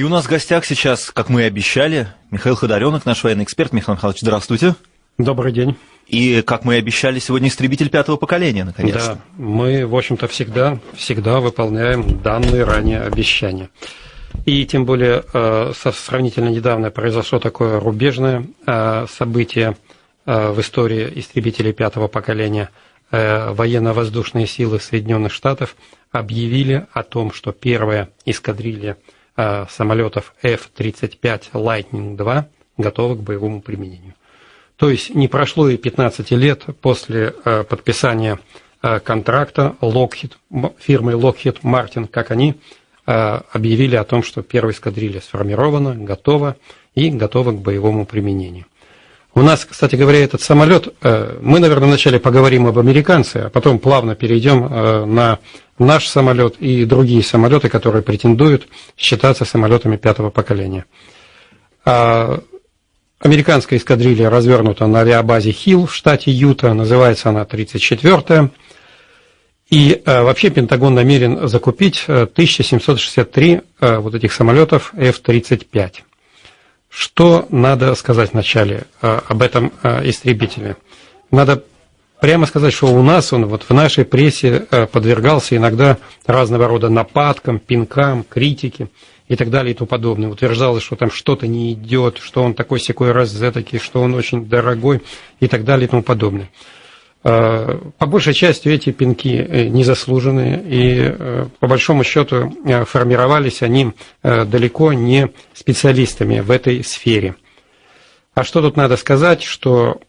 И у нас в гостях сейчас, как мы и обещали, Михаил Ходоренок, наш военный эксперт. Михаил Михайлович, здравствуйте. Добрый день. И, как мы и обещали, сегодня истребитель 5-го поколения, наконец-то. Да, мы, в общем-то, всегда выполняем данные ранее обещания. И тем более сравнительно недавно произошло такое рубежное событие в истории истребителей 5-го поколения. Военно-воздушные силы Соединенных Штатов объявили о том, что первая эскадрилья самолетов F-35 Lightning II готова к боевому применению. То есть не прошло и 15 лет после подписания контракта фирмой Lockheed Martin, как они объявили о том, что первая эскадрилья сформирована, готова и готова к боевому применению. У нас, кстати говоря, этот самолет, мы, наверное, вначале поговорим об американце, а потом плавно перейдем на наш самолет и другие самолеты, которые претендуют считаться самолетами 5-го поколения. Американская эскадрилья развернута на авиабазе Хилл в штате Юта, называется она 34-я. И вообще Пентагон намерен закупить 1763 вот этих самолетов F-35. Что надо сказать вначале об этом истребителе? Надо прямо сказать, что у нас он вот в нашей прессе подвергался иногда разного рода нападкам, пинкам, критике и так далее и тому подобное. Утверждалось, что там что-то не идет, что он такой-сякой розетки, что он очень дорогой и так далее и тому подобное. По большей части эти пинки незаслуженные, и по большому счету формировались они далеко не специалистами в этой сфере. А что тут надо сказать, что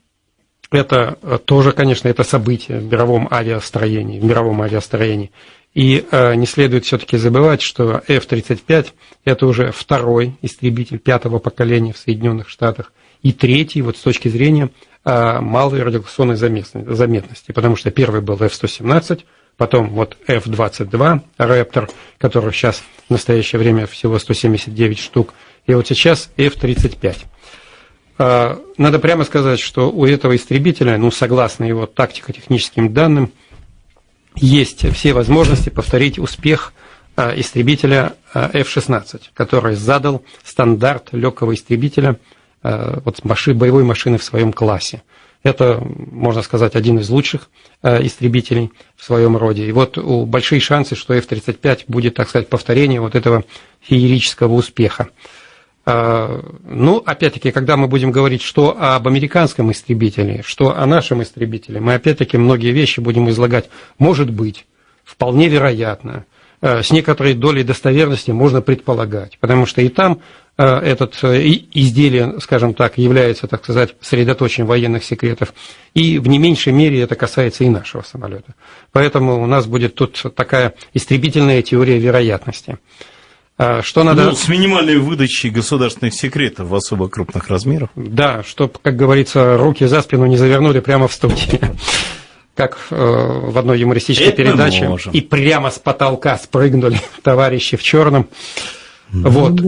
это тоже, конечно, это событие в мировом авиастроении. И не следует все-таки забывать, что F-35 это уже второй истребитель 5-го поколения в Соединенных Штатах и третий вот с точки зрения малой радиолокационной заметности, потому что первый был F-117, потом вот F-22 Raptor, который сейчас в настоящее время всего 179 штук, и вот сейчас F-35. Надо прямо сказать, что у этого истребителя, согласно его тактико-техническим данным, есть все возможности повторить успех истребителя F-16, который задал стандарт легкого истребителя боевой машины в своем классе. Это, можно сказать, один из лучших истребителей в своем роде. И вот большие шансы, что F-35 будет, так сказать, повторение вот этого феерического успеха. Опять-таки, когда мы будем говорить, что об американском истребителе, что о нашем истребителе, мы опять-таки многие вещи будем излагать. Может быть, вполне вероятно, с некоторой долей достоверности можно предполагать, потому что и там этот изделие, скажем так, является, так сказать, средоточием военных секретов, и в не меньшей мере это касается и нашего самолета. Поэтому у нас будет тут такая истребительная теория вероятности. Что надо... с минимальной выдачей государственных секретов в особо крупных размерах. Да, чтобы, как говорится, руки за спину не завернули прямо в студии. Как в одной юмористической передаче. И прямо с потолка спрыгнули товарищи в черном. Вот.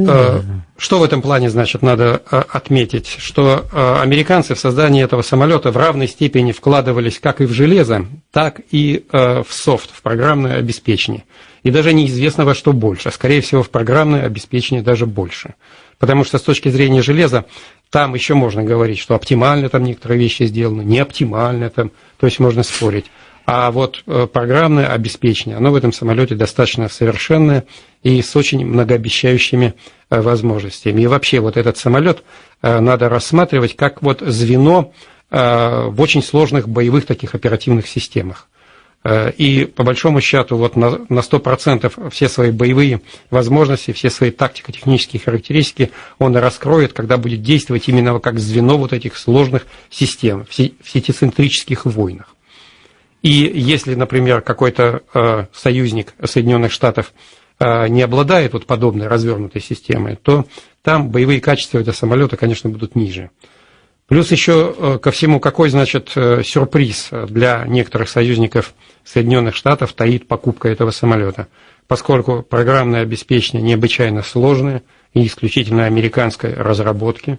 Что в этом плане, значит, надо отметить? Что американцы в создании этого самолета в равной степени вкладывались как и в железо, так и в софт, в программное обеспечение. И даже неизвестно во что больше. Скорее всего, в программное обеспечение даже больше. Потому что с точки зрения железа, там еще можно говорить, что оптимально там некоторые вещи сделаны, не оптимально там, то есть можно спорить. А вот программное обеспечение, оно в этом самолете достаточно совершенное и с очень многообещающими возможностями. И вообще вот этот самолет надо рассматривать как вот звено в очень сложных боевых таких оперативных системах. И по большому счету вот на 100% все свои боевые возможности, все свои тактико-технические характеристики он раскроет, когда будет действовать именно как звено вот этих сложных систем, в сетицентрических войнах. И если, например, какой-то союзник Соединенных Штатов не обладает вот подобной развернутой системой, то там боевые качества этого самолета, конечно, будут ниже. Плюс еще ко всему, какой, значит, сюрприз для некоторых союзников Соединенных Штатов таит покупка этого самолета, поскольку программное обеспечение необычайно сложное и исключительно американской разработки.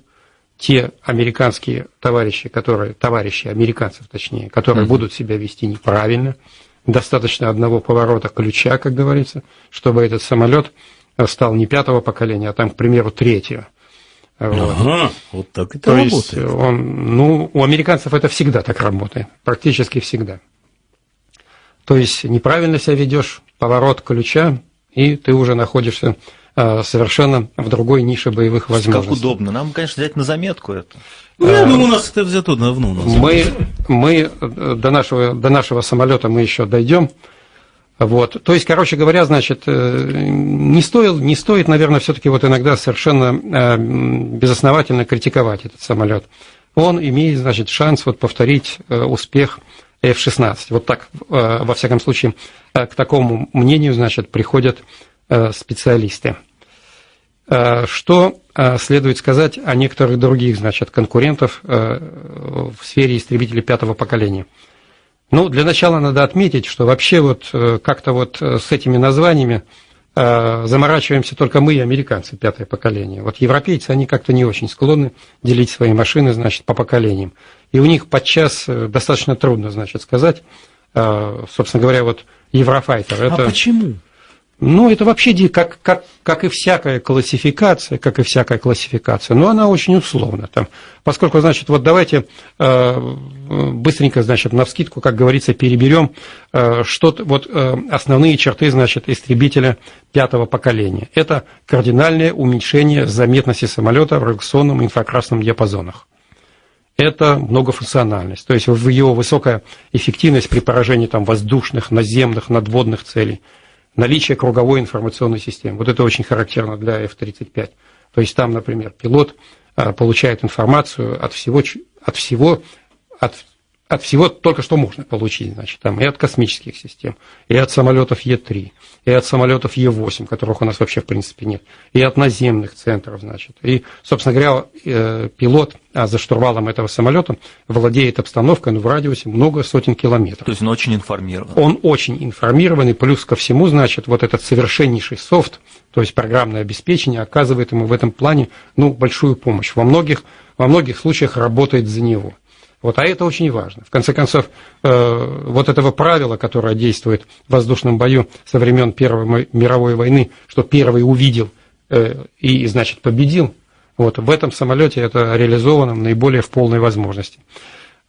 Те американские товарищи американцев, которые будут себя вести неправильно, достаточно одного поворота ключа, как говорится, чтобы этот самолет стал не 5-го поколения, а там, к примеру, 3-го. Вот. Ага, вот так это То есть работает. у американцев это всегда так работает, практически всегда. То есть неправильно себя ведешь, поворот ключа, и ты уже находишься совершенно в другой нише боевых возможностей. Как удобно. Нам, конечно, взять на заметку это. Ну, я думаю, у нас это взято давно. Мы до нашего самолета мы еще дойдем. Вот. То есть, короче говоря, значит, не стоит, наверное, все-таки вот иногда совершенно безосновательно критиковать этот самолет. Он имеет, значит, шанс вот повторить успех F-16. Вот так, во всяком случае, к такому мнению, значит, приходят специалисты. Что следует сказать о некоторых других, значит, конкурентов в сфере истребителей 5-го поколения? Ну, для начала надо отметить, что вообще вот как-то вот с этими названиями заморачиваемся только мы и американцы, 5-е поколение. Вот европейцы, они как-то не очень склонны делить свои машины, значит, по поколениям. И у них подчас достаточно трудно, значит, сказать, собственно говоря, вот Еврофайтер. А почему? Ну, это вообще как и всякая классификация, но она очень условна. Там, поскольку, значит, вот давайте быстренько, значит, навскидку, как говорится, переберем основные черты, значит, истребителя 5-го поколения. Это кардинальное уменьшение заметности самолета в радиационном и инфракрасном диапазонах. Это многофункциональность, то есть в его высокая эффективность при поражении там, воздушных, наземных, надводных целей. Наличие круговой информационной системы. Вот это очень характерно для F-35. То есть там, например, пилот получает информацию от всего только что можно получить, значит, там, и от космических систем, и от самолетов Е-3, и от самолетов Е-8, которых у нас вообще в принципе нет, и от наземных центров, значит. И, собственно говоря, пилот за штурвалом этого самолета владеет обстановкой в радиусе много сотен километров. То есть он очень информирован. Он очень информированный, плюс ко всему, значит, вот этот совершеннейший софт, то есть программное обеспечение, оказывает ему в этом плане, большую помощь. Во многих случаях работает за него. Вот, а это очень важно. В конце концов, вот этого правила, которое действует в воздушном бою со времен Первой мировой войны, что первый увидел и, значит, победил, вот, в этом самолете это реализовано наиболее в полной возможности.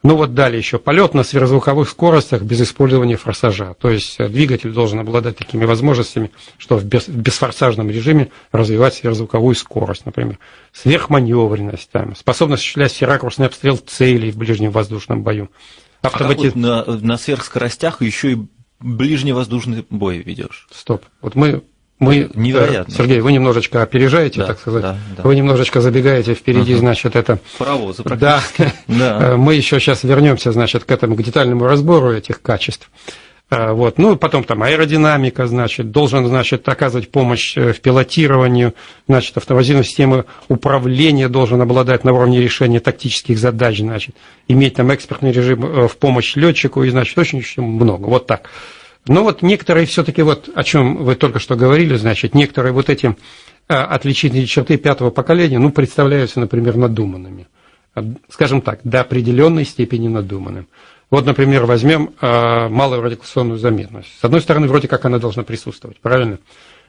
Ну вот далее еще полет на сверхзвуковых скоростях без использования форсажа. То есть двигатель должен обладать такими возможностями, что в бесфорсажном режиме развивать сверхзвуковую скорость, например. Сверхманевренность, там, способность осуществлять всеракурсный обстрел целей в ближнем воздушном бою. А как вот на сверхскоростях еще и ближний воздушный бой ведешь? Стоп. Вот мы невероятно. Сергей, вы немножечко опережаете, так сказать. Да. Вы немножечко забегаете впереди, значит, это... Паровозы практически. Да. Мы еще сейчас вернемся, значит, к детальному разбору этих качеств. Вот. Ну, потом там аэродинамика, значит, должен, значит, оказывать помощь в пилотировании, значит, автоматизированная система управления должен обладать на уровне решения тактических задач, значит, иметь там экспертный режим в помощь летчику и, значит, очень много. Вот так. Но вот некоторые все-таки, вот о чем вы только что говорили, значит, некоторые вот эти отличительные черты 5-го поколения, представляются, например, надуманными. Скажем так, до определенной степени надуманным. Вот, например, возьмем малую радиационную заметность. С одной стороны, вроде как она должна присутствовать, правильно?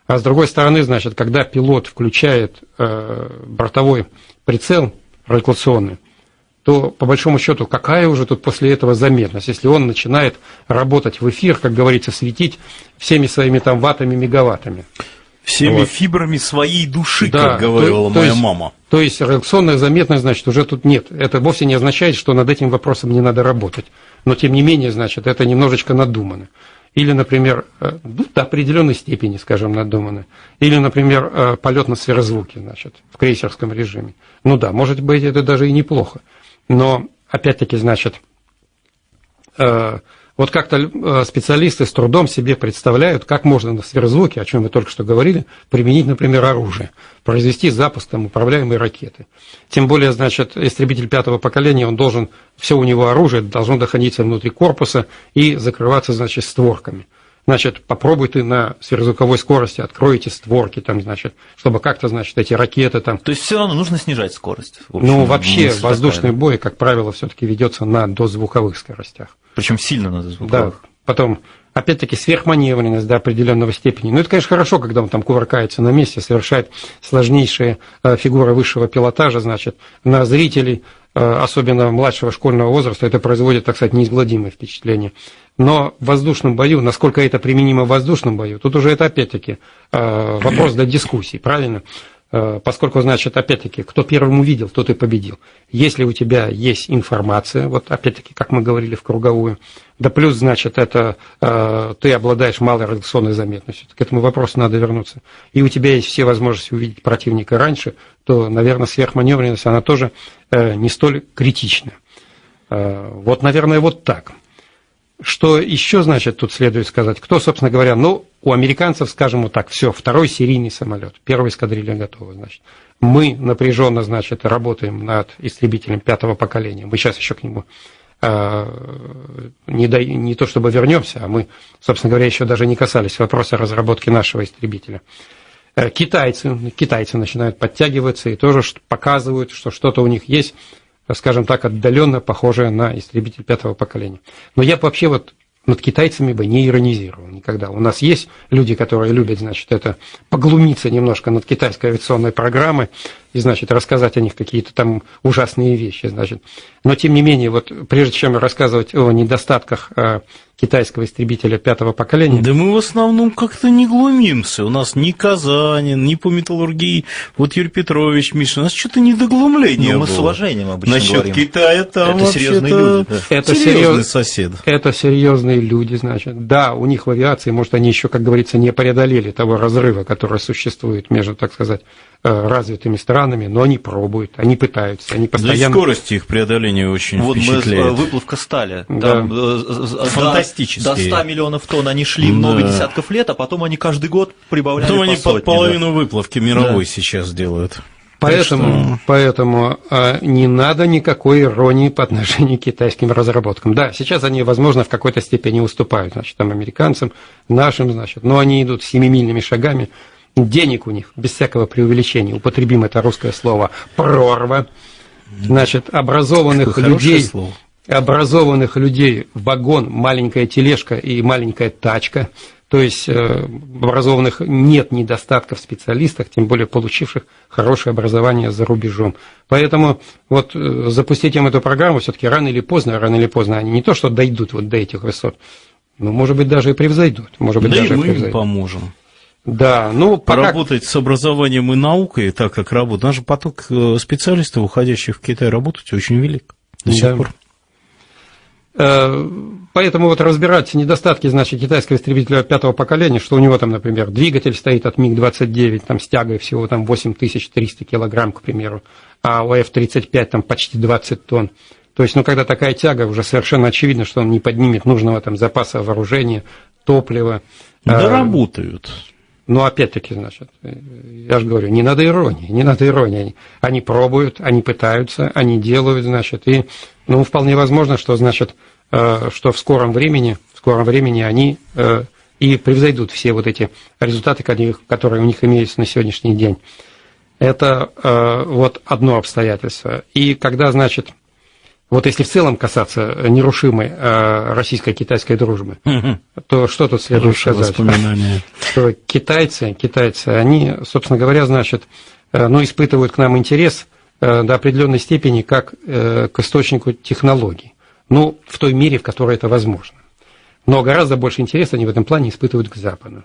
А с другой стороны, значит, когда пилот включает бортовой прицел радиационный, то, по большому счету, какая уже тут после этого заметность, если он начинает работать в эфир, как говорится, светить всеми своими там ваттами, мегаваттами. Всеми фибрами своей души, да, как говорила моя мама. То есть радиационная заметность, значит, уже тут нет. Это вовсе не означает, что над этим вопросом не надо работать. Но, тем не менее, значит, это немножечко надумано. Или, например, до определенной степени, скажем, надумано. Или, например, полет на сверхзвуке, значит, в крейсерском режиме. Ну да, может быть, это даже и неплохо. Но, опять-таки, значит, вот как-то специалисты с трудом себе представляют, как можно на сверхзвуке, о чем вы только что говорили, применить, например, оружие, произвести запуск там управляемой ракеты. Тем более, значит, истребитель 5-го поколения, он должен, все у него оружие должно находиться внутри корпуса и закрываться, значит, створками. Значит, попробуй ты на сверхзвуковой скорости, откройте створки, там, значит, чтобы как-то, значит, эти ракеты там... То есть все равно нужно снижать скорость? В общем, вообще воздушный бой, как правило, все-таки ведется на дозвуковых скоростях. Причем сильно на дозвуковых. Да, потом опять-таки, сверхманевренность до определенного степени. Ну, это, конечно, хорошо, когда он там кувыркается на месте, совершает сложнейшие фигуры высшего пилотажа, значит, на зрителей, особенно младшего школьного возраста, это производит, так сказать, неизгладимое впечатление. Но в воздушном бою, насколько это применимо в воздушном бою, тут уже это, опять-таки, вопрос для дискуссий, правильно? Поскольку, значит, опять-таки, кто первым увидел, тот и победил. Если у тебя есть информация, вот опять-таки, как мы говорили в круговую, да плюс, значит, это ты обладаешь малой радиационной заметностью, к этому вопросу надо вернуться, и у тебя есть все возможности увидеть противника раньше, то, наверное, сверхманевренность, она тоже не столь критична. Вот, наверное, вот так. Что еще, значит, тут следует сказать? Кто, собственно говоря, ну, у американцев, скажем вот так, все, второй серийный самолет, первая эскадрилья готова, значит. Мы напряженно, значит, работаем над истребителем 5-го поколения. Мы сейчас еще к нему не то чтобы вернемся, а мы, собственно говоря, еще даже не касались вопроса разработки нашего истребителя. Китайцы начинают подтягиваться и тоже показывают, что что-то у них есть, скажем так, отдаленно похожее на истребитель 5-го поколения. Но я вообще вот над китайцами бы не иронизировал никогда. У нас есть люди, которые любят, значит, это поглумиться немножко над китайской авиационной программой и, значит, рассказать о них какие-то там ужасные вещи, значит. Но, тем не менее, вот прежде чем рассказывать о недостатках китайского истребителя 5-го поколения... Да мы в основном как-то не глумимся. У нас ни Казанин, ни по металлургии. Вот Юрий Петрович, Миша, у нас что-то недоглумление было. Мы с уважением обычно насчет говорим. Китая там это серьезные люди. Да. Это серьезный сосед. Это серьезные люди, значит. Да, у них в авиации, может, они еще, как говорится, не преодолели того разрыва, который существует между, так сказать, развитыми странами, но они пробуют, они пытаются, они постоянно... Да и скорость их преодоления очень впечатляет. Вот выплавка стали. Да. Там, фантастические. До 100 миллионов тонн они шли много десятков лет, а потом они каждый год прибавляли потом по они сотне, под половину выплавки мировой сейчас делают. Поэтому не надо никакой иронии по отношению к китайским разработкам. Да, сейчас они, возможно, в какой-то степени уступают, значит, там, американцам, нашим, значит, но они идут семимильными шагами. Денег у них, без всякого преувеличения, употребим это русское слово, прорва, значит, образованных людей, вагон, маленькая тележка и маленькая тачка, то есть образованных нет недостатков в специалистах, тем более получивших хорошее образование за рубежом. Поэтому вот запустить им эту программу все-таки рано или поздно они не то что дойдут вот до этих высот, но, может быть, даже и превзойдут. Может быть, да даже и мы им поможем. Да, ну, поработать с образованием и наукой, так как работает. Наш поток специалистов, уходящих в Китай работать, очень велик до сих пор. Поэтому вот разбирать недостатки, значит, китайского истребителя 5-го поколения, что у него там, например, двигатель стоит от МиГ-29, там с тягой всего там 8300 килограмм, к примеру, а у F-35 там почти 20 тонн. То есть, ну, когда такая тяга, уже совершенно очевидно, что он не поднимет нужного там запаса вооружения, топлива. Да работают. Но опять-таки, значит, я же говорю, не надо иронии. Они пробуют, они пытаются, они делают, значит, и, ну, вполне возможно, что, значит, что в скором времени они и превзойдут все вот эти результаты, которые у них имеются на сегодняшний день. Это вот одно обстоятельство. И когда, значит, вот если в целом касаться нерушимой российско-китайской дружбы, то что тут следует сказать? Что китайцы, они, собственно говоря, значит, ну, испытывают к нам интерес до определенной степени как к источнику технологий. Ну, в той мере, в которой это возможно. Но гораздо больше интереса они в этом плане испытывают к Западу.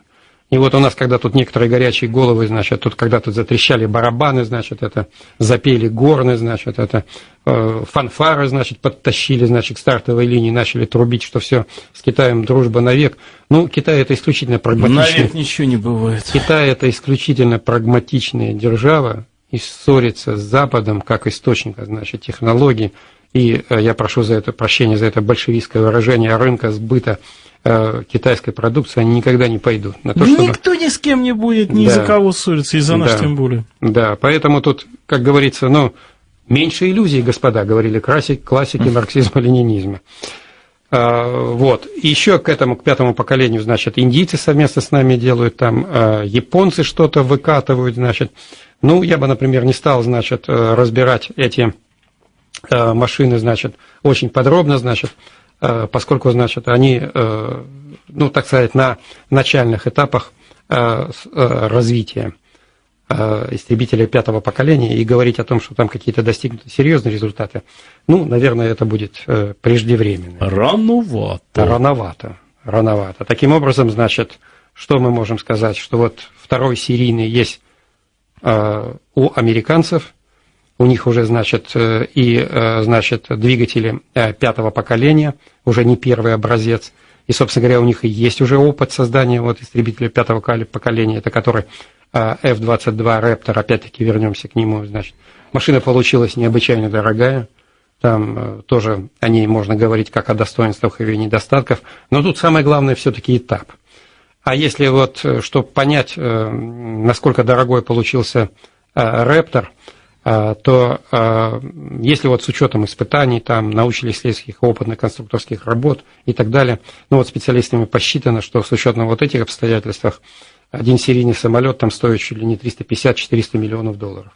И вот у нас, когда тут некоторые горячие головы, значит, когда тут затрещали барабаны, значит, это запели горны, значит, это фанфары, значит, подтащили, значит, к стартовой линии, начали трубить, что все, с Китаем дружба навек. Ну, Китай это исключительно прагматичный. Навек ничего не бывает. Китай это исключительно прагматичная держава, и ссорится с Западом как источника, значит, технологий. И я прошу прощения за это большевистское выражение рынка сбыта китайской продукции, они никогда не пойдут на то, чтобы... Никто ни с кем не будет, ни за кого ссориться, и за нас тем более. Да, поэтому тут, как говорится, ну, меньше иллюзий, господа, говорили классики марксизма-ленинизма. Вот. И еще к 5-му поколению, значит, индийцы совместно с нами делают, там японцы что-то выкатывают, значит. Ну, я бы, например, не стал, значит, разбирать эти машины, значит, очень подробно, значит. поскольку, значит, они, ну, так сказать, на начальных этапах развития истребителей 5-го поколения, и говорить о том, что там какие-то достигнуты серьезные результаты, ну, наверное, это будет преждевременно. Рановато. Таким образом, значит, что мы можем сказать? Что вот второй серийный есть у американцев, у них уже, значит, значит, двигатели 5-го поколения, уже не первый образец, и, собственно говоря, у них и есть уже опыт создания вот истребителя 5-го поколения, это который F-22 Raptor, опять-таки вернемся к нему, значит, машина получилась необычайно дорогая, там тоже о ней можно говорить как о достоинствах и недостатках, но тут самое главное все-таки этап. А если вот, чтобы понять, насколько дорогой получился Raptor, то если вот с учетом испытаний, там, научно-исследовательских, опытных конструкторских работ и так далее, ну вот специалистами посчитано, что с учетом вот этих обстоятельств один серийный самолет там стоит чуть ли не 350-400 миллионов долларов.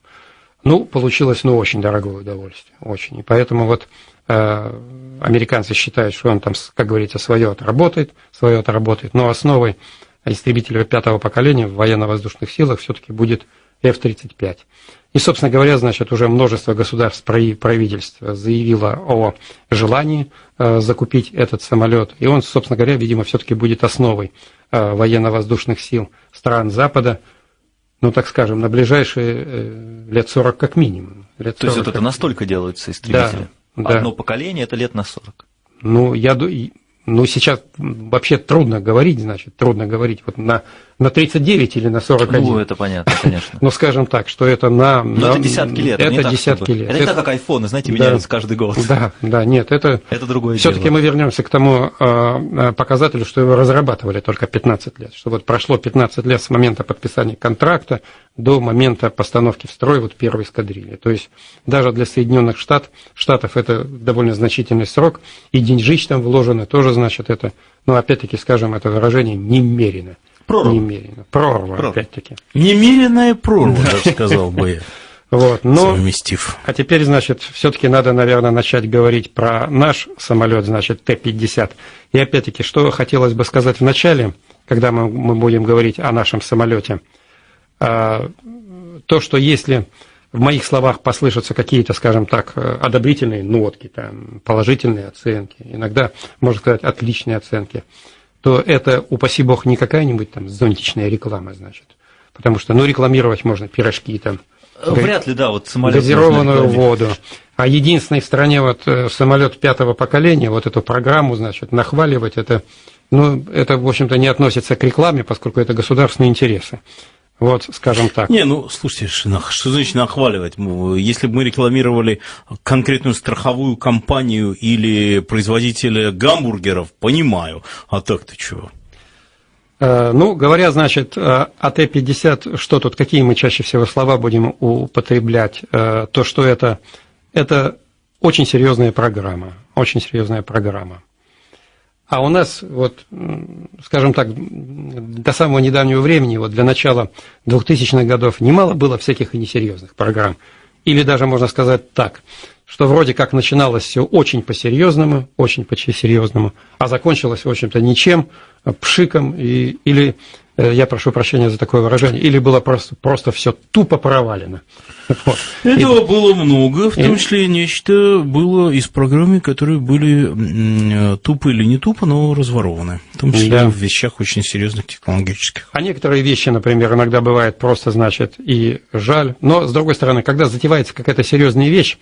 Ну, получилось, ну, очень дорогое удовольствие, очень. И поэтому вот американцы считают, что он там, как говорится, свое отработает, но основой истребителя 5-го поколения в военно-воздушных силах все-таки будет F-35. И, собственно говоря, значит, уже множество государств, правительств заявило о желании закупить этот самолет. И он, собственно говоря, видимо, все-таки будет основой военно-воздушных сил стран Запада, ну, так скажем, на ближайшие лет 40 как минимум. То есть вот это настолько делаются истребители? Да. Одно поколение – это лет на 40? Ну, сейчас вообще трудно говорить, вот на 39 или на 41. Ну, это понятно, конечно. Ну, скажем так, что это это десятки лет. Это десятки лет. Это не так, как айфоны, знаете, меняются каждый год. Да, нет, это другое все-таки дело. мы вернемся к тому показателю, что его разрабатывали только 15 лет. Что вот прошло 15 лет с момента подписания контракта до момента постановки в строй вот первой эскадрильи. То есть даже для Соединенных Штатов это довольно значительный срок, и деньжищ там вложено тоже, значит, это, ну, опять-таки, скажем, это выражение немерено. Прорва, опять-таки. Немеренная прорва, даже сказал бы я. Вот, но, совместив. А теперь, значит, все-таки надо, наверное, начать говорить про наш самолет, значит, Т-50. И опять-таки, что хотелось бы сказать в начале, когда мы будем говорить о нашем самолете, то, что если в моих словах послышатся какие-то, скажем так, одобрительные нотки, там, положительные оценки, иногда, можно сказать, отличные оценки, то это, упаси бог, не какая-нибудь там зонтичная реклама, значит. Потому что, ну, рекламировать можно пирожки там. Вряд ли, да, вот самолет. Газированную воду. А единственный в стране вот самолет 5-го поколения, вот эту программу, значит, нахваливать, это, ну, это, в общем-то, не относится к рекламе, поскольку это государственные интересы. Вот, скажем так. Не, ну, слушайте, что значит нахваливать? Если бы мы рекламировали конкретную страховую компанию или производителя гамбургеров, понимаю. А так-то чего? Ну, говоря, значит, о Т-50, что тут, какие мы чаще всего слова будем употреблять? То, что это очень серьезная программа, А у нас, вот, скажем так, до самого недавнего времени, вот для начала 2000-х годов, немало было всяких и несерьезных программ. Или даже можно сказать так, что вроде как начиналось все очень по-серьезному, а закончилось, в общем-то, ничем, пшиком, или, я прошу прощения за такое выражение, или было просто все тупо провалено. Вот. Этого было много, в том числе нечто было из программ, которые были тупо или не тупо, но разворованы. В том числе в вещах очень серьезных технологических. А некоторые вещи, например, иногда бывает просто, значит, и жаль. Но, с другой стороны, когда затевается какая-то серьезная вещь,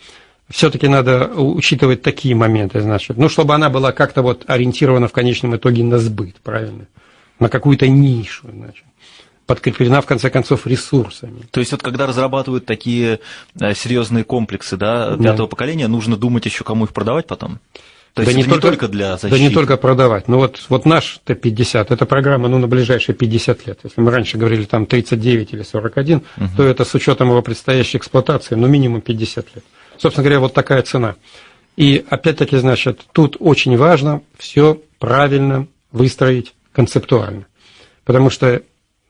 все-таки надо учитывать такие моменты, значит, ну, чтобы она была как-то вот ориентирована в конечном итоге на сбыт, правильно? На какую-то нишу, значит, подкреплена, в конце концов, ресурсами. То есть, вот когда разрабатывают такие серьезные комплексы, да, 5-го поколения, нужно думать еще, кому их продавать потом? То есть, это не только для защиты? Да не только продавать. Ну, вот наш Т-50, это программа, ну, на ближайшие 50 лет. Если мы раньше говорили там 39 или 41, то это с учетом его предстоящей эксплуатации, ну, минимум 50 лет. Собственно говоря, вот такая цена. И опять-таки, значит, тут очень важно все правильно выстроить концептуально. Потому что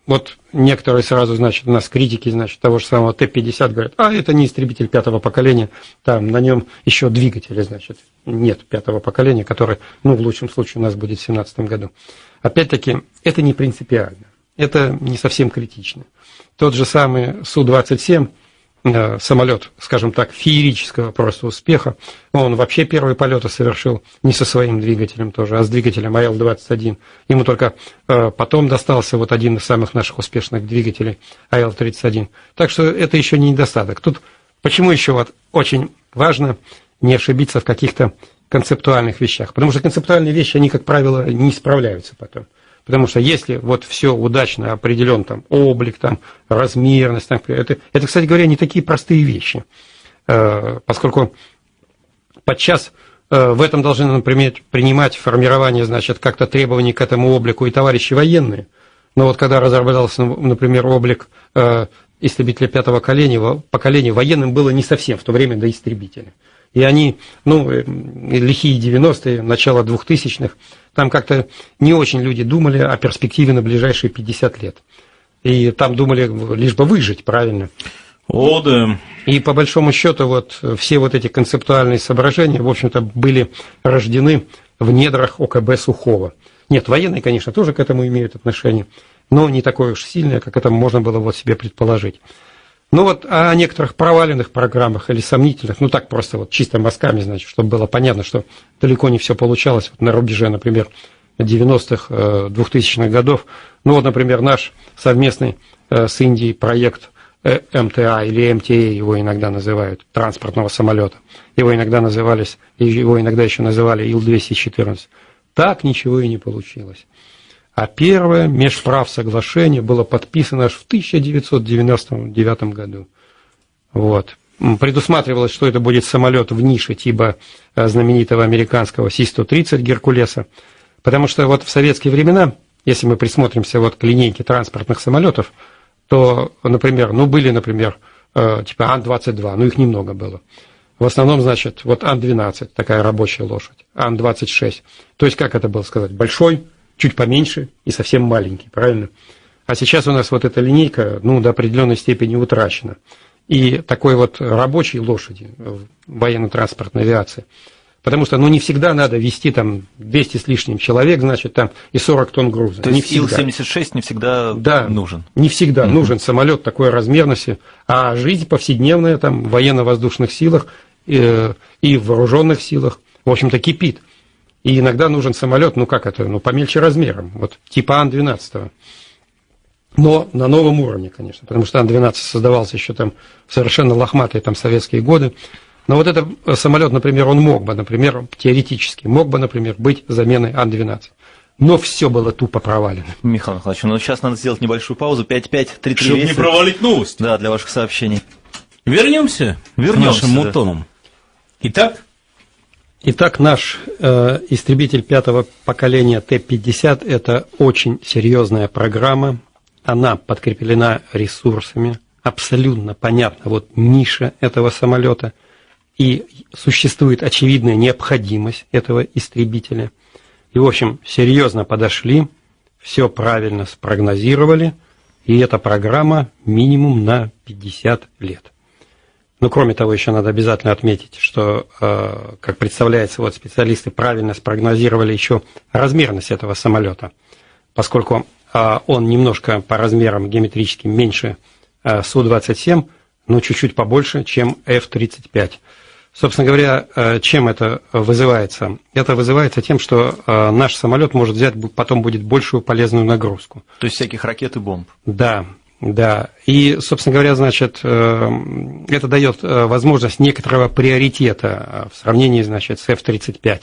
вот некоторые сразу, значит, у нас критики, значит, того же самого Т-50 говорят, это не истребитель 5-го поколения, там на нем еще двигатели, значит, нет 5-го поколения, который, в лучшем случае у нас будет в 2017 году. Опять-таки, это не принципиально, это не совсем критично. Тот же самый Су-27, самолет, скажем так, феерического просто успеха, он вообще первые полеты совершил не со своим двигателем тоже, а с двигателем АЛ-21. Ему только потом достался вот один из самых наших успешных двигателей АЛ-31. Так что это еще не недостаток. Тут почему еще вот очень важно не ошибиться в каких-то концептуальных вещах, потому что концептуальные вещи, они, как правило, не справляются потом. Потому что если вот все удачно определен, там, облик, там, размерность, там, это, кстати говоря, не такие простые вещи, поскольку подчас в этом должны, например, принимать формирование, значит, как-то требований к этому облику и товарищи военные. Но вот когда разработался, например, облик истребителя 5-го поколения, военным было не совсем в то время до истребителя. И они, лихие 90-е, начало 2000-х, там как-то не очень люди думали о перспективе на ближайшие 50 лет. И там думали лишь бы выжить, правильно? О, да. И по большому счету вот все вот эти концептуальные соображения, в общем-то, были рождены в недрах ОКБ Сухого. Нет, военные, конечно, тоже к этому имеют отношение, но не такое уж сильное, как это можно было вот себе предположить. Ну вот о некоторых проваленных программах или сомнительных, так просто вот чисто мазками, значит, чтобы было понятно, что далеко не все получалось вот на рубеже, например, 90-х, 2000-х годов. Вот, например, наш совместный с Индией проект МТА или МТА, его иногда называют, транспортного самолета. Его иногда еще называли Ил-214. Так ничего и не получилось. А первое межправ-соглашение было подписано аж в 1999 году. Вот. Предусматривалось, что это будет самолет в нише типа знаменитого американского Си-130 Геркулеса, потому что вот в советские времена, если мы присмотримся вот к линейке транспортных самолетов, то, например, были, например, типа Ан-22, их немного было. В основном, значит, вот Ан-12, такая рабочая лошадь, Ан-26. То есть, как это было сказать, большой, чуть поменьше и совсем маленький, правильно? А сейчас у нас вот эта линейка, до определенной степени утрачена. И такой вот рабочей лошади в военно-транспортной авиации. Потому что, не всегда надо вести там 200 с лишним человек, значит, там и 40 тонн груза. То есть Ил-76 не всегда нужен? Не всегда нужен самолет такой размерности, а жизнь повседневная там в военно-воздушных силах и в вооруженных силах, в общем-то, кипит. И иногда нужен самолет, помельче размером, вот типа Ан-12. Но на новом уровне, конечно, потому что Ан-12 создавался еще там в совершенно лохматые там советские годы. Но вот этот самолет, например, он мог бы, теоретически, быть заменой Ан-12. Но все было тупо провалено. Михаил Михайлович, сейчас надо сделать небольшую паузу, 5-5-3-3. Чтобы не провалить новость. Да, для ваших сообщений. Вернемся к нашим мутонам. Итак, наш истребитель 5-го поколения Т-50 – это очень серьезная программа. Она подкреплена ресурсами. Абсолютно понятна ниша этого самолета. И существует очевидная необходимость этого истребителя. И, в общем, серьезно подошли, все правильно спрогнозировали. И эта программа минимум на 50 лет. Кроме того, еще надо обязательно отметить, что, как представляется, специалисты правильно спрогнозировали еще размерность этого самолета, поскольку он немножко по размерам геометрически меньше Су-27, но чуть-чуть побольше, чем F-35. Собственно говоря, чем это вызывается? Это вызывается тем, что наш самолет может взять, потом будет большую полезную нагрузку. То есть всяких ракет и бомб. Да, и, собственно говоря, значит, это дает возможность некоторого приоритета в сравнении, значит, с F-35.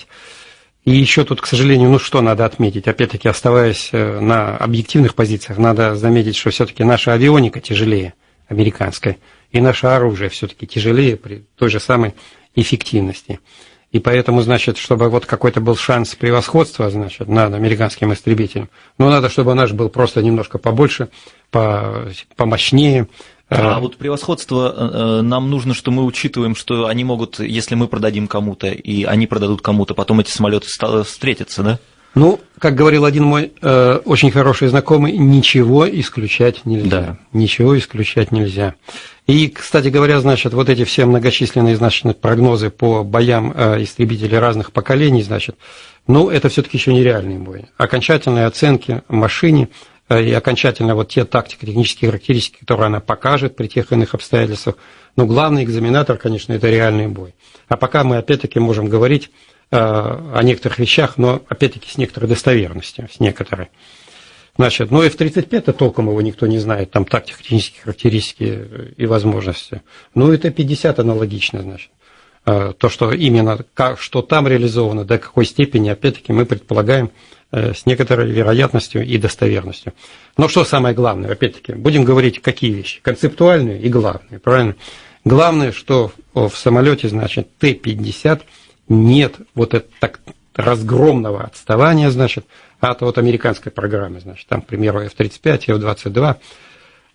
И еще тут, к сожалению, что надо отметить, опять-таки, оставаясь на объективных позициях, надо заметить, что все-таки наша авионика тяжелее американской, и наше оружие все-таки тяжелее при той же самой эффективности. И поэтому, значит, чтобы какой-то был шанс превосходства, значит, над американским истребителем, надо, чтобы наш был просто немножко побольше, помощнее. А вот превосходство нам нужно, что мы учитываем, что они могут, если мы продадим кому-то, и они продадут кому-то, потом эти самолеты встретятся, да? Ну, как говорил один мой очень хороший знакомый, ничего исключать нельзя. Да. Ничего исключать нельзя. И, кстати говоря, значит, вот эти все многочисленные, значит, прогнозы по боям истребителей разных поколений, значит, ну, это все-таки еще нереальные бои. Окончательные оценки машине и окончательно вот те тактико-технические характеристики, которые она покажет при тех или иных обстоятельствах, но главный экзаменатор, конечно, это реальный бой. А пока мы, опять-таки, можем говорить о некоторых вещах, но, опять-таки, с некоторой достоверностью, с некоторой. Значит, ну, F-35-то толком его никто не знает, там тактико-технические характеристики и возможности. Ну, и Т-50 аналогично, значит. То, что именно, что там реализовано, до какой степени, опять-таки, мы предполагаем с некоторой вероятностью и достоверностью. Но что самое главное, опять-таки, будем говорить, какие вещи? Концептуальные и главные, правильно? Главное, что в самолете, значит, Т-50 нет вот этого так разгромного отставания, значит, от вот американской программы, значит, там, к примеру, F-35, F-22.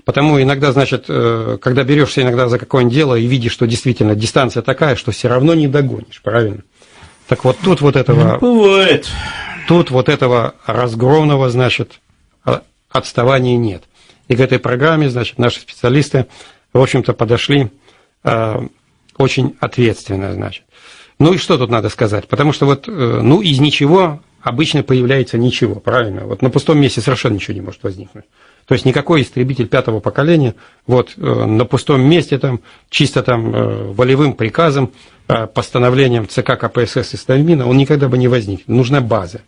Потому иногда, значит, когда берешься иногда за какое-нибудь дело и видишь, что действительно дистанция такая, что все равно не догонишь, правильно? Так вот тут вот этого... Бывает. Тут вот этого разгромного, значит, отставания нет. И к этой программе, значит, наши специалисты, в общем-то, подошли очень ответственно, значит. Ну и что тут надо сказать? Потому что вот, ну, из ничего обычно появляется ничего, правильно? Вот на пустом месте совершенно ничего не может возникнуть. То есть никакой истребитель пятого поколения вот на пустом месте там, чисто там волевым приказом, постановлением ЦК КПСС и Совмина, он никогда бы не возник. Нужна база,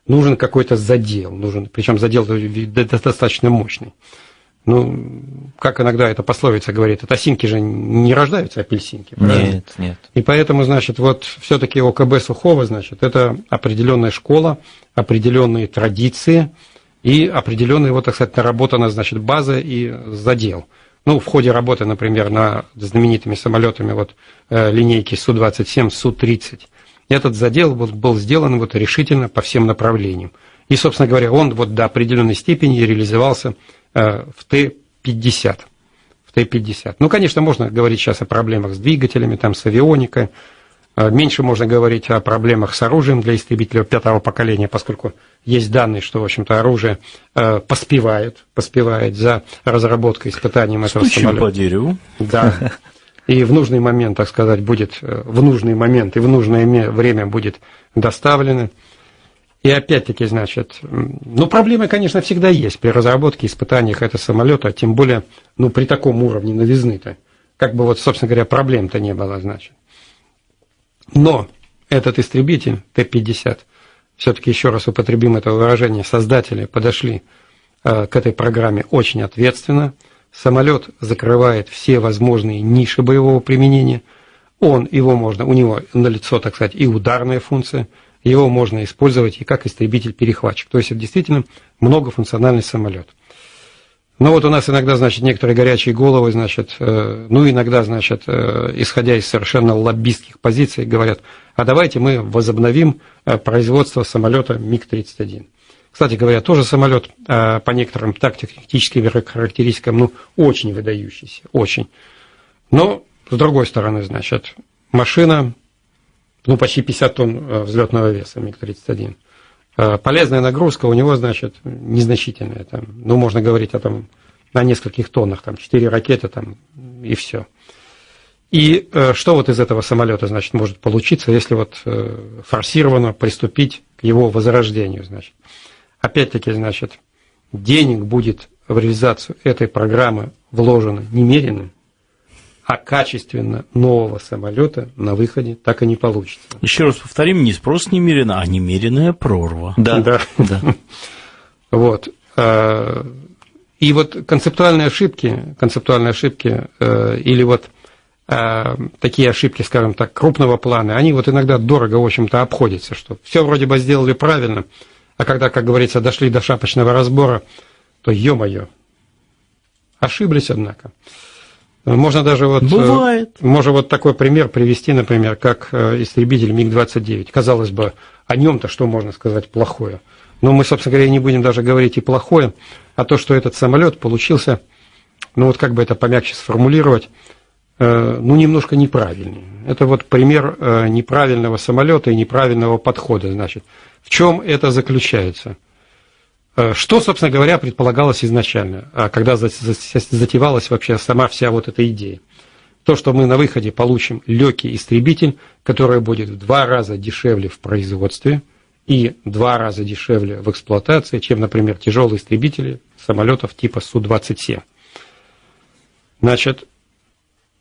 нужен какой-то задел, нужен, причем задел достаточно мощный. Ну, как иногда эта пословица говорит, от осинки же не рождаются апельсинки, правильно? Нет, нет. И поэтому, значит, вот все-таки ОКБ Сухого, значит, это определенная школа, определенные традиции и определенная, вот, так сказать, наработана, значит, база и задел. Ну, в ходе работы, например, над знаменитыми самолетами вот линейки Су-27, Су-30, этот задел был сделан вот решительно по всем направлениям. И, собственно говоря, он вот до определенной степени реализовался в Т-50. В Т-50. Ну, конечно, можно говорить сейчас о проблемах с двигателями, там, с авионикой. Меньше можно говорить о проблемах с оружием для истребителей пятого поколения, поскольку есть данные, что, в общем-то, оружие поспевает за разработкой, испытанием этого самолета. По дереву. Да. И в нужный момент, так сказать, будет, в нужный момент и в нужное время будет доставлено. И опять-таки, значит, ну, проблемы, конечно, всегда есть при разработке, испытаниях этого самолета, тем более, ну, при таком уровне новизны-то. Как бы вот, собственно говоря, проблем-то не было, значит. Но этот истребитель Т-50, все-таки еще раз употребим это выражение, создатели подошли к этой программе очень ответственно. Самолет закрывает все возможные ниши боевого применения. У него налицо, так сказать, и ударная функция. Его можно использовать и как истребитель-перехватчик. То есть это действительно многофункциональный самолет. Но вот у нас иногда, значит, некоторые горячие головы, значит, ну, иногда, значит, исходя из совершенно лоббистских позиций, говорят, а давайте мы возобновим производство самолета МиГ-31. Кстати говоря, тоже самолет по некоторым тактико-техническим характеристикам, ну, очень выдающийся, очень. Но, с другой стороны, значит, машина, ну, почти 50 тонн взлетного веса МиГ-31. Полезная нагрузка у него, значит, незначительная. Там, ну, можно говорить о нескольких тоннах, там, 4 ракеты там, и все. И что вот из этого самолета, значит, может получиться, если вот форсированно приступить к его возрождению, значит. Опять-таки, значит, денег будет в реализацию этой программы вложено немерено, а качественно нового самолета на выходе так и не получится. Еще раз повторим, не спрос немерено, а немеренная прорва. Да. Вот. И вот концептуальные ошибки или вот такие ошибки, скажем так, крупного плана, они вот иногда дорого, в общем-то, обходятся, что все вроде бы сделали правильно, а когда, как говорится, дошли до шапочного разбора, то, ё-моё, ошиблись, однако. Можно даже вот... Бывает. Можно вот такой пример привести, например, как истребитель МиГ-29. Казалось бы, о нем-то что можно сказать плохое? Но мы, собственно говоря, не будем даже говорить и плохое, а то, что этот самолет получился, ну вот как бы это помягче сформулировать, ну, немножко неправильный. Это вот пример неправильного самолета и неправильного подхода, значит. В чем это заключается? Что, собственно говоря, предполагалось изначально, когда затевалась вообще сама вся вот эта идея? То, что мы на выходе получим легкий истребитель, который будет в 2 раза дешевле в производстве и 2 раза дешевле в эксплуатации, чем, например, тяжелые истребители самолетов типа Су-27. Значит,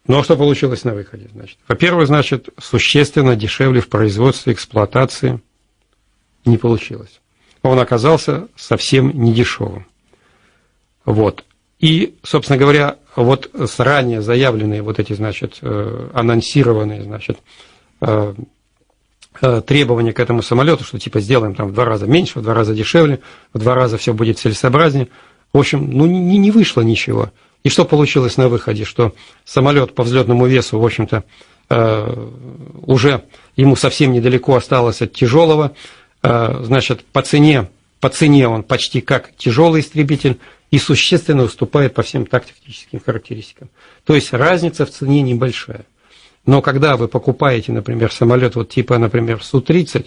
ну а что получилось на выходе? Значит, во-первых, значит, существенно дешевле в производстве, эксплуатации не получилось. Он оказался совсем недешевым. Вот. И, собственно говоря, вот ранее заявленные вот эти, значит, анонсированные, значит, требования к этому самолету, что типа сделаем там в 2 раза меньше, в 2 раза дешевле, в 2 раза все будет целесообразнее. В общем, ну не вышло ничего. И что получилось на выходе? Что самолет по взлетному весу, в общем-то, уже ему совсем недалеко осталось от тяжелого. Значит, по цене он почти как тяжелый истребитель и существенно уступает по всем тактическим характеристикам. То есть разница в цене небольшая. Но когда вы покупаете, например, самолет вот типа, например, Су-30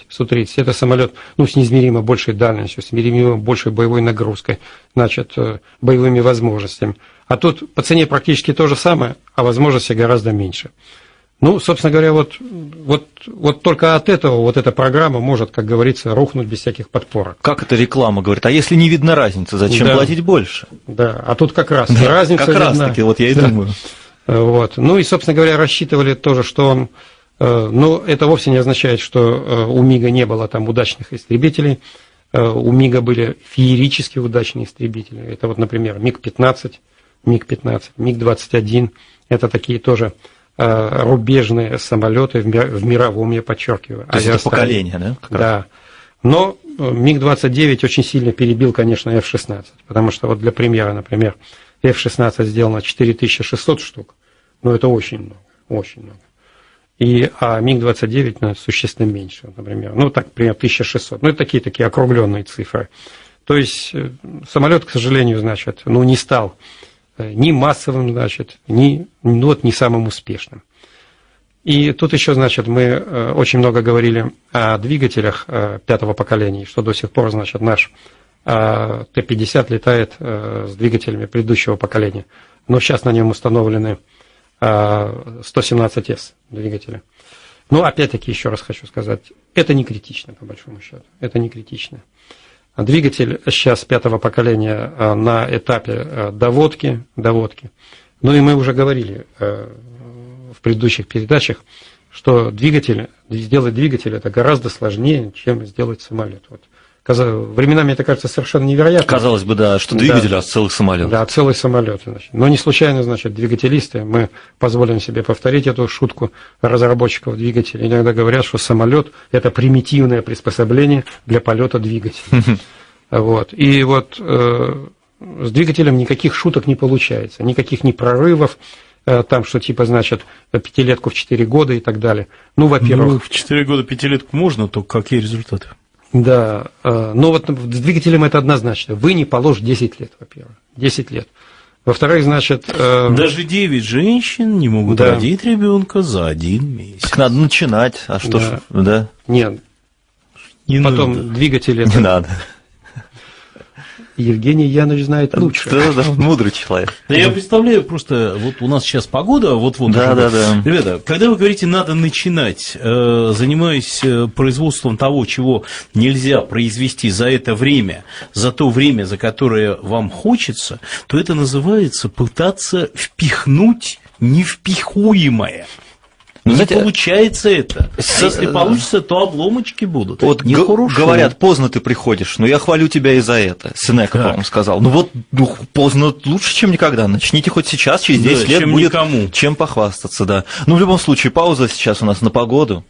это самолет, ну, с неизмеримо большей дальностью, с неизмеримо большей боевой нагрузкой, значит, боевыми возможностями. А тут по цене практически то же самое, а возможности гораздо меньше. Ну, собственно говоря, вот только от этого вот эта программа может, как говорится, рухнуть без всяких подпорок. Как эта реклама говорит? А если не видно разницы, зачем платить больше? Да, а тут как раз разница как раз таки, вот я и думаю. Вот. Ну и, собственно говоря, рассчитывали тоже, что но это вовсе не означает, что у МиГа не было там удачных истребителей. У МиГа были феерически удачные истребители. Это вот, например, МиГ-15, МиГ-21. Это такие тоже рубежные самолеты в мировом, я подчеркиваю. То есть это поколение, да? Да. Но МиГ-29 очень сильно перебил, конечно, F-16. Потому что вот для примера, например, F-16 сделано 4600 штук. Но это очень много, очень много. А МиГ-29 существенно меньше, например. Ну, так, например, 1600. Ну, это такие округленные цифры. То есть самолет, к сожалению, значит, ну, не стал ни массовым, значит, ни самым успешным. И тут еще, значит, мы очень много говорили о двигателях 5-го поколения, что до сих пор, значит, наш Т-50 летает с двигателями предыдущего поколения. Но сейчас на нем установлены 117С двигатели. Но опять-таки, еще раз хочу сказать, это не критично, по большому счету. Это не критично. Двигатель сейчас 5-го поколения на этапе доводки. Ну и мы уже говорили в предыдущих передачах, что сделать двигатель это гораздо сложнее, чем сделать самолет. Вот. Временами это кажется совершенно невероятно. Казалось бы, да, что двигатель, а целый самолет. Да, целый самолет. Значит. Но не случайно, значит, двигателисты, мы позволим себе повторить эту шутку разработчиков двигателей. Иногда говорят, что самолет это примитивное приспособление для полета двигателя. Вот. И вот с двигателем никаких шуток не получается, никаких ни прорывов, там, что типа, значит, 5-летку в 4 года и так далее. Ну, во-первых... Ну, в 4 года 5-летку можно, то какие результаты? Да, но вот с двигателем это однозначно. Вы не положите 10 лет, во-первых. 10 лет. Во-вторых, значит... Даже 9 женщин не могут родить ребенка за 1 месяц. Так надо начинать, а что ж, да? Нет. Не потом надо. Двигатель это... Не надо. Евгений Янович знает лучше. Да, мудрый человек. Да я представляю, просто вот у нас сейчас погода, вот-вот. Да. Ребята, когда вы говорите, надо начинать, занимаясь производством того, чего нельзя произвести за это время, за то время, за которое вам хочется, то это называется пытаться впихнуть невпихуемое. Ну, не знаете, получается это. А если получится, то обломочки будут. Вот говорят, поздно ты приходишь, но я хвалю тебя и за это. Сенека, по-моему, сказал. Ну вот поздно лучше, чем никогда. Начните хоть сейчас, через 10 лет будет никому чем похвастаться, да. Ну, в любом случае, пауза сейчас у нас на погоду.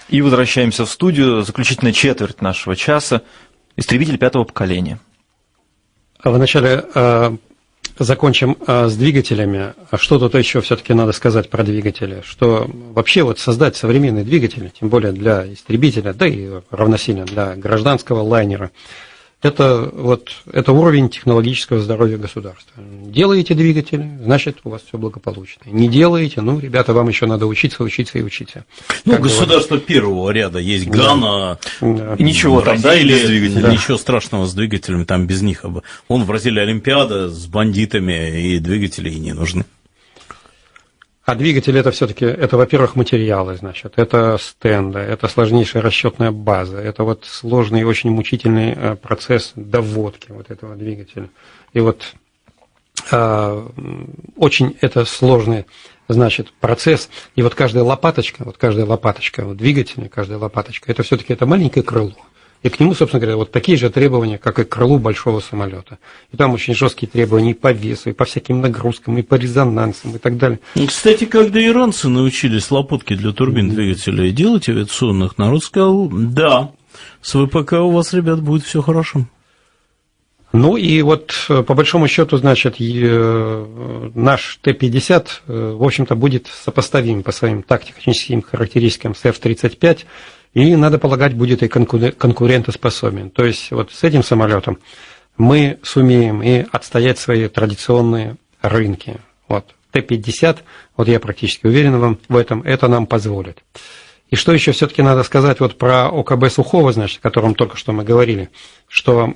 И возвращаемся в студию. Заключительная четверть нашего часа. Истребитель 5-го поколения. Вначале закончим с двигателями. Что тут еще все-таки надо сказать про двигатели? Что вообще вот создать современный двигатель, тем более для истребителя, да и равносильно для гражданского лайнера, это уровень технологического здоровья государства. Делаете двигатели, значит, у вас все благополучно. Не делаете, ну, ребята, вам еще надо учиться и учиться. Ну, государство первого ряда есть Гана, и ничего там, да, или без двигателей. Да. Ничего страшного с двигателями, там без них. Он в Бразилии Олимпиада с бандитами, и двигатели и не нужны. А двигатель это все-таки, это, во-первых, материалы, значит, это стенды, это сложнейшая расчетная база, это вот сложный и очень мучительный процесс доводки вот этого двигателя. И вот очень это сложный, значит, процесс. И вот каждая лопаточка в двигателе, каждая лопаточка, это все-таки это маленькое крыло. И к нему, собственно говоря, вот такие же требования, как и к крылу большого самолета. И там очень жесткие требования и по весу, и по всяким нагрузкам, и по резонансам, и так далее. Кстати, когда иранцы научились лопатки для турбин двигателей делать авиационных, народ сказал, да, с ВПК у вас, ребят, будет все хорошо. Ну и вот, по большому счету, значит, наш Т-50, в общем-то, будет сопоставим по своим тактико-техническим характеристикам с F-35, и, надо полагать, будет и конкурентоспособен. То есть вот с этим самолетом мы сумеем и отстоять свои традиционные рынки. Вот Т-50, вот я практически уверен вам в этом, это нам позволит. И что еще все-таки надо сказать вот про ОКБ Сухого, значит, о котором только что мы говорили, что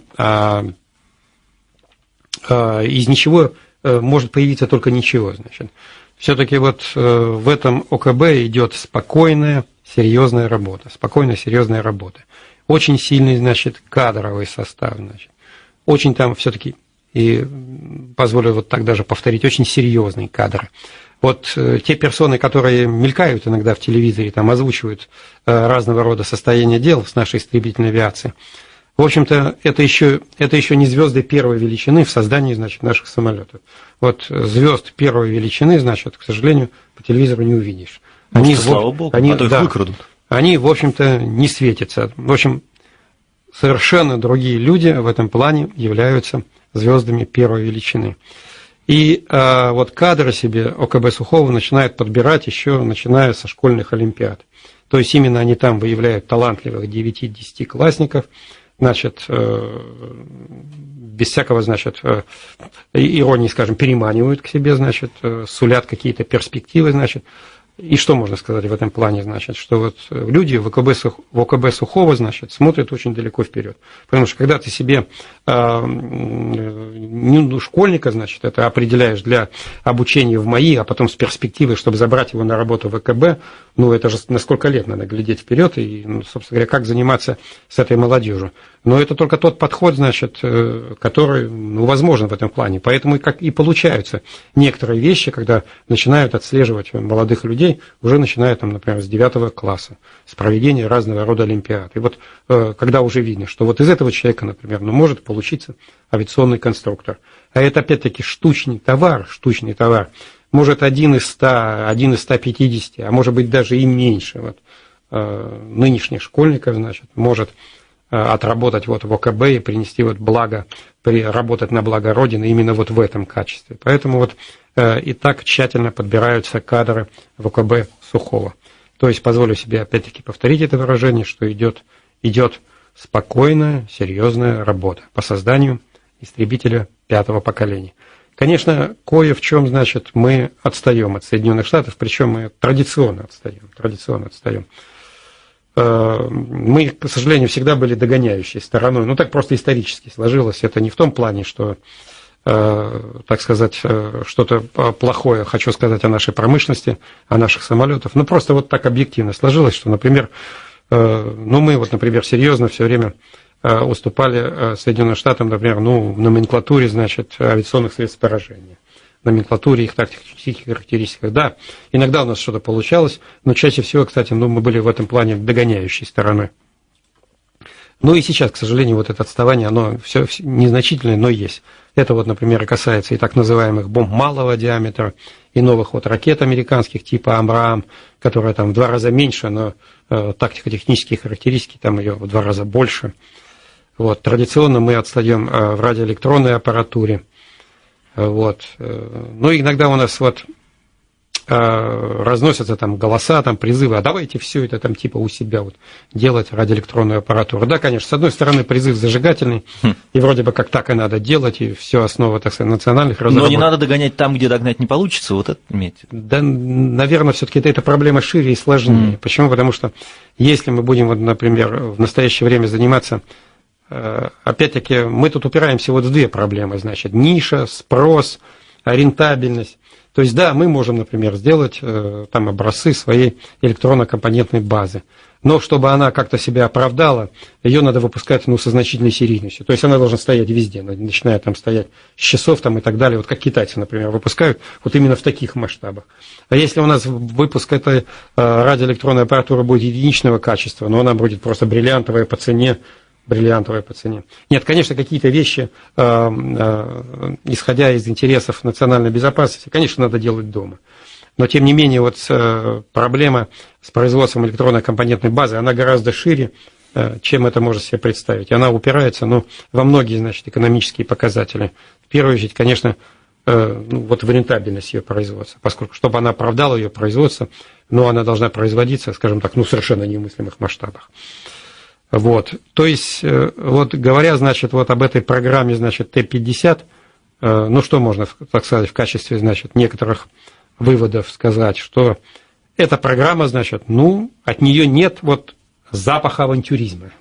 из ничего может появиться только ничего, значит. Все-таки вот в этом ОКБ идет спокойная, серьезная работа. Очень сильный, значит, кадровый состав, значит. Очень там все-таки, и позволю вот так даже повторить, очень серьезные кадры. Вот те персоны, которые мелькают иногда в телевизоре, там озвучивают разного рода состояния дел с нашей истребительной авиацией, в общем-то, это еще не звезды первой величины в создании, значит, наших самолетов. Вот звезд первой величины, значит, к сожалению, по телевизору не увидишь. Они, слава богу, а то их выкрадут. Они, в общем-то, не светятся. В общем, совершенно другие люди в этом плане являются звездами первой величины. И вот кадры себе ОКБ Сухого начинают подбирать еще начиная со школьных олимпиад. То есть именно они там выявляют талантливых 9-10-классников, значит, без всякого, значит, иронии, скажем, переманивают к себе, значит, сулят какие-то перспективы, значит. И что можно сказать в этом плане, значит, что вот люди в ОКБ Сухого, значит, смотрят очень далеко вперед. Потому что когда ты себе школьника, значит, это определяешь для обучения в МАИ, а потом с перспективой, чтобы забрать его на работу в ВКБ, ну, это же на сколько лет надо глядеть вперед и, ну, собственно говоря, как заниматься с этой молодежью. Но это только тот подход, значит, который, ну, возможен в этом плане. Поэтому и получаются некоторые вещи, когда начинают отслеживать молодых людей, уже начиная, там, например, с 9 класса, с проведения разного рода олимпиад. И вот когда уже видно, что вот из этого человека, например, ну, может получиться авиационный конструктор. А это, опять-таки, штучный товар. Может, 1 из 100, 1 из 150, а может быть, даже и меньше. Вот, нынешних школьников, значит, может отработать вот в ОКБ и принести вот благо, работать на благо Родины именно вот в этом качестве. Поэтому вот и так тщательно подбираются кадры в ОКБ Сухого. То есть, позволю себе опять-таки повторить это выражение, что идет спокойная, серьезная работа по созданию истребителя 5-го поколения. Конечно, кое в чем, значит, мы отстаем от Соединенных Штатов, причем мы традиционно отстаем. Мы, к сожалению, всегда были догоняющей стороной. Ну, так просто исторически сложилось. Это не в том плане, что, так сказать, что-то плохое хочу сказать о нашей промышленности, о наших самолетах. Ну, просто вот так объективно сложилось, что, например, ну, мы вот, например, серьезно все время уступали Соединенным Штатам, например, ну, в номенклатуре, значит, авиационных средств поражения. Номенклатуре, их тактических характеристиках. Да, иногда у нас что-то получалось, но чаще всего, кстати, ну, мы были в этом плане догоняющей стороной. Ну и сейчас, к сожалению, вот это отставание, оно все незначительное, но есть. Это вот, например, касается и так называемых бомб малого диаметра, и новых вот ракет американских типа «Амраам», которая там в 2 раза меньше, но тактико-технические характеристики там ее в 2 раза больше. Вот, традиционно мы отстаем в радиоэлектронной аппаратуре. Вот. Ну, иногда у нас вот разносятся там голоса, там призывы, а давайте все это там типа у себя вот делать радиоэлектронную аппаратуру. Да, конечно, с одной стороны призыв зажигательный, и вроде бы как так и надо делать, и все основа, так сказать, национальных разработок. Но не надо догонять там, где догнать не получится, вот это имейте. Да, наверное, все-таки эта проблема шире и сложнее. Почему? Потому что если мы будем, вот, например, в настоящее время заниматься, опять-таки, мы тут упираемся вот в две проблемы, значит, ниша, спрос, рентабельность. То есть, да, мы можем, например, сделать там образцы своей электронно-компонентной базы, но чтобы она как-то себя оправдала, ее надо выпускать, ну, со значительной серийностью. То есть, она должна стоять везде, начиная там стоять с часов там и так далее, вот как китайцы, например, выпускают вот именно в таких масштабах. А если у нас выпуск этой радиоэлектронной аппаратуры будет единичного качества, но она будет просто бриллиантовая по цене, Нет, конечно, какие-то вещи, исходя из интересов национальной безопасности, конечно, надо делать дома. Но, тем не менее, вот проблема с производством электронной компонентной базы, она гораздо шире, чем это может себе представить. Она упирается, ну, во многие, значит, экономические показатели. В первую очередь, конечно, вот в рентабельность ее производства, поскольку, чтобы она оправдала ее производство, но она должна производиться, скажем так, ну, совершенно немыслимых масштабах. Вот, то есть, вот говоря, значит, вот об этой программе, значит, Т-50, ну, что можно, так сказать, в качестве, значит, некоторых выводов сказать, что эта программа, значит, ну, от нее нет вот запаха авантюризма.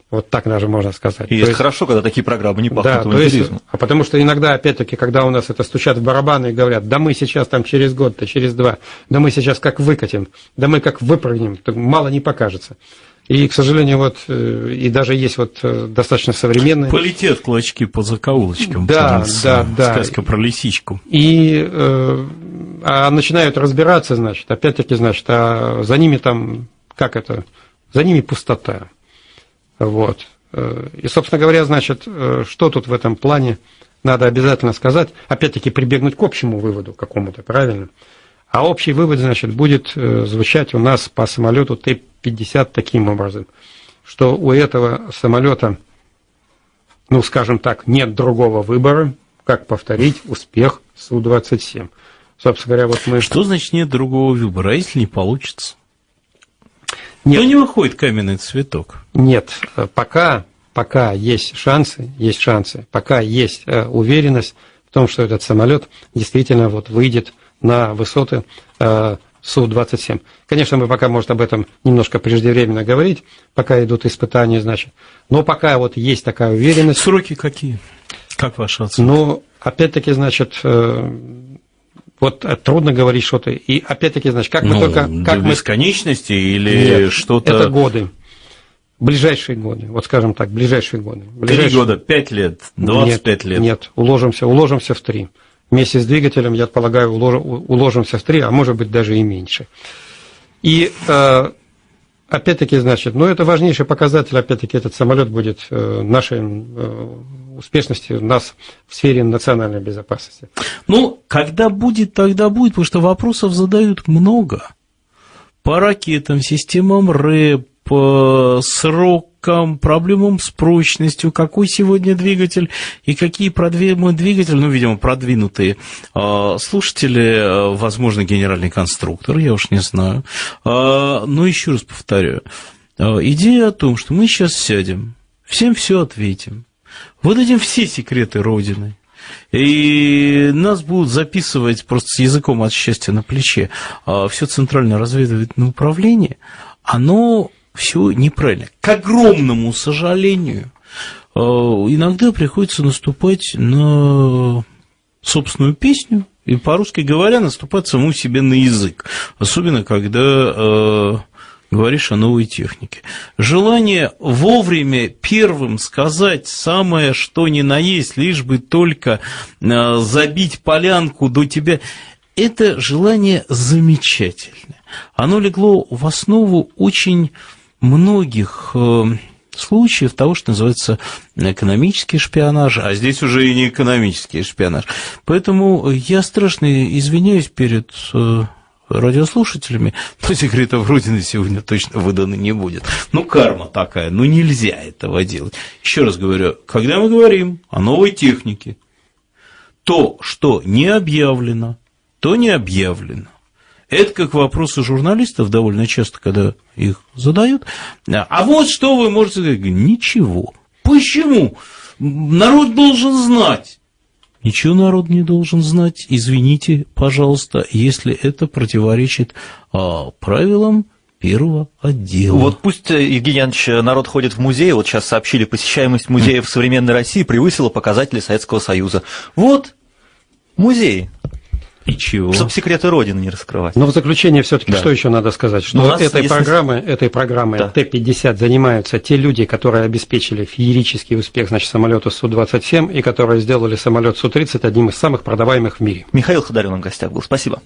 Вот так даже можно сказать. И это хорошо, когда такие программы не пахнут авантюризмом. А потому что иногда, опять-таки, когда у нас это стучат в барабаны и говорят, да мы сейчас там через год, да через два, да мы сейчас как выкатим, да мы как выпрыгнем, то мало не покажется. И, к сожалению, вот, и даже есть вот достаточно современные... Полетят клочки по закоулочкам. Да. Сказка про лисичку. И начинают разбираться, значит, опять-таки, значит, а за ними там, как это, за ними пустота. Вот. И, собственно говоря, значит, что тут в этом плане надо обязательно сказать, опять-таки, прибегнуть к общему выводу какому-то, правильно? А общий вывод, значит, будет звучать у нас по самолету Т-50 таким образом, что у этого самолета, ну, скажем так, нет другого выбора, как повторить успех Су-27. Собственно говоря, вот мы... Что значит нет другого выбора, а если не получится? Нет. Ну, не выходит каменный цветок. Нет, пока есть шансы, пока есть уверенность в том, что этот самолет действительно вот выйдет на высоты Су-27. Конечно, мы пока, может, об этом немножко преждевременно говорить, пока идут испытания, значит, но пока вот есть такая уверенность. Сроки какие? Как ваша оценка? Ну, опять-таки, значит, вот трудно говорить что-то. И опять-таки, значит, как мы только... До бесконечности или Нет, что-то... это годы. Ближайшие годы, вот скажем так, ближайшие годы. 3 года, 5 лет, 25 лет. Нет, уложимся в 3. Вместе с двигателем, я полагаю, уложимся в 3, а может быть даже и меньше. И опять-таки, значит, ну это важнейший показатель, опять-таки, этот самолет будет нашей успешности у нас в сфере национальной безопасности. Ну, когда будет, тогда будет, потому что вопросов задают много. По ракетам, системам РЭП, по срокам, проблемам с прочностью, какой сегодня двигатель и какие продвинутые двигатели, ну, видимо, продвинутые слушатели, возможно, генеральный конструктор, я уж не знаю. Но еще раз повторяю, идея о том, что мы сейчас сядем, всем все ответим, выдадим все секреты Родины, и нас будут записывать просто с языком от счастья на плече все Центральное разведывательное управление, оно все неправильно. К огромному сожалению, иногда приходится наступать на собственную песню, и, по-русски говоря, наступать самому себе на язык, особенно когда говоришь о новой технике. Желание вовремя первым сказать самое, что ни на есть, лишь бы только забить полянку до тебя, это желание замечательное. Оно легло в основу очень многих случаев того, что называется экономический шпионаж, а здесь уже и не экономический шпионаж. Поэтому я страшно извиняюсь перед радиослушателями, но секретов Родины сегодня точно выдано не будет. Ну, карма такая, ну, нельзя этого делать. Еще раз говорю, когда мы говорим о новой технике, то, что не объявлено, то не объявлено. Это как вопросы журналистов довольно часто, когда их задают. А вот что вы можете сказать? Ничего. Почему? Народ должен знать. Ничего народ не должен знать. Извините, пожалуйста, если это противоречит правилам первого отдела. Вот пусть, Евгений Иванович, народ ходит в музей, вот сейчас сообщили, посещаемость музеев современной России превысила показатели Советского Союза. Вот, музей. И чего? Чтобы секреты Родины не раскрывать. Но в заключение все-таки что еще надо сказать? Что этой программой да. Т-50 занимаются те люди, которые обеспечили феерический успех, значит, самолета Су-27 и которые сделали самолет Су-30 одним из самых продаваемых в мире. Михаил Ходорёв в гостях был. Спасибо.